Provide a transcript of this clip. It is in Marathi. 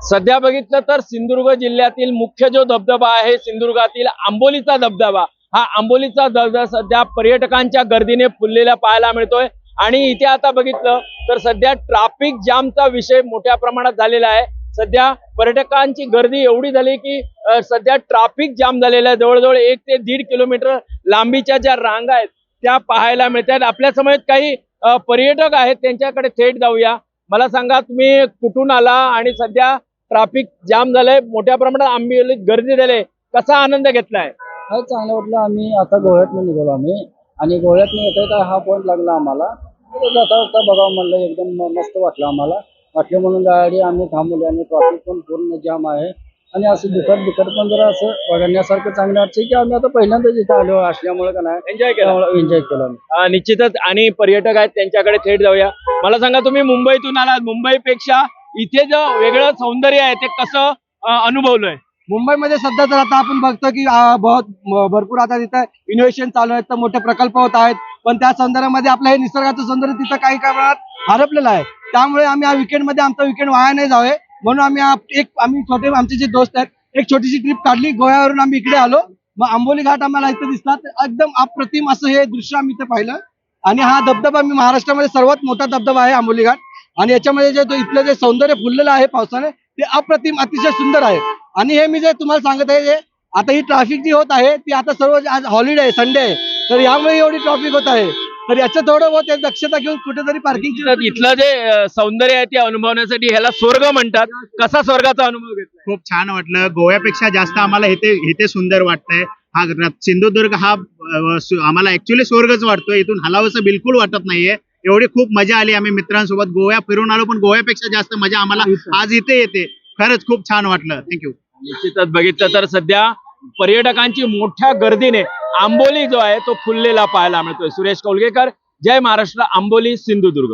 सध्या बघितलं तर सिंधुदुर्ग जिल्ह्यातील मुख्य जो धबधबा आहे सिंधुदुर्गातील आंबोलीचा धबधबा, हा आंबोलीचा धबधबा सध्या पर्यटकांच्या गर्दीने फुललेला पाहायला मिळतोय। आणि इथे आता बघितलं तर सध्या ट्रॅफिक जामचा विषय मोठ्या प्रमाणात झालेला आहे। सध्या पर्यटकांची गर्दी एवढी झाली की सध्या ट्रॅफिक जाम झालेला आहे। जवळजवळ 1 ते 1.5 किलोमीटर लांबीच्या ज्या रांगा आहेत त्या पाहायला मिळतात। आपल्या समोर काही पर्यटक आहेत, त्यांच्याकडे थेट जाऊया। मला सांगा, तुम्ही कुठून आला आणि सध्या ट्रॅफिक जाम झालंय, मोठ्या प्रमाणात आंबोलीत गर्दी झाली, कसा आनंद घेतलाय? चांगलं वाटलं। आम्ही आता गोव्यातून निघालो आम्ही आणि गोव्यातून येता हा पॉईंट लागला आम्हाला। जाता जाता बघावं म्हणलं, एकदम मस्त वाटलं आम्हाला। वाटले म्हणून गाडी आम्ही थांबवली आणि ट्रॅफिक पण पूर्ण जाम आहे आणि असं दुखत पण जरा असं बघण्यासारखं चांगलं वाटतं की आम्ही आता पहिल्यांदाच इथं आलो असल्यामुळे का नाही एन्जॉय केलं निश्चितच। आणि पर्यटक आहेत त्यांच्याकडे थेट जाऊया। मला सांगा, तुम्ही मुंबईतून आलात, मुंबईपेक्षा इथे जे वेगळं सौंदर्य आहे ते कसं अनुभवलंय? मुंबईमध्ये सध्या तर आता आपण बघतो की भरपूर आता तिथं इनोव्हेशन चालू आहेत, तर मोठे प्रकल्प होत आहेत, पण त्या सौंदर्यामध्ये आपलं हे निसर्गाचं सौंदर्य तिथं काही काळात हरपलेलं आहे। त्यामुळे आम्ही या वीकेंडमध्ये आमचा वीकेंड वाया नाही जावे म्हणून आम्ही छोटे आमचे जे दोस्त आहेत एक छोटीशी ट्रिप काढली। गोव्यावरून आम्ही इकडे आलो। मग आंबोली घाट आम्हाला इथे दिसतात, एकदम अप्रतिम असं हे दृश्य आम्ही इथे पाहिलं। आणि हा धबधबा मी महाराष्ट्रामध्ये सर्वात मोठा धबधबा आहे आंबोली घाट। आणि याच्यामध्ये जे इथलं जे सौंदर्य फुललेलं आहे पावसाने, ते अप्रतिम अतिशय सुंदर आहे। आणि हे मी जे तुम्हाला सांगत आहे, आता ही ट्रॅफिक जी होत आहे ती आता सर्व आज हॉलिडे आहे, संडे आहे, तर यामुळे एवढी ट्रॅफिक होत आहे। तर याचं थोडं बहुत दक्षता घेऊन कुठेतरी पार्किंग इथलं जे सौंदर्य आहे ते अनुभवण्यासाठी ह्याला स्वर्ग म्हणतात। कसा स्वर्गाचा अनुभव घेतला? खूप छान वाटलं। गोव्यापेक्षा जास्त आम्हाला इथे सुंदर वाटतंय। सिंधुदुर्ग हा आम्हाला ऍक्च्युली स्वर्गच वाटतोय। इथून हलावंसं बिलकुल वाटत नाहीये। एवढी खूप मजा आली। आम्ही मित्रांसोबत गोवा फिरून आलो, पण गोव्यापेक्षा जास्त मजा आम्हाला आज इथे येते। खरंच खूप छान वाटलं। थँक्यू। निश्चितच बघितलं तर सध्या पर्यटकांची मोठ्या गर्दीने आंबोली जो आहे तो फुललेला पाहायला मिळतोय। सुरेश कौलगेकर, जय महाराष्ट्र, आंबोली, सिंधुदुर्ग।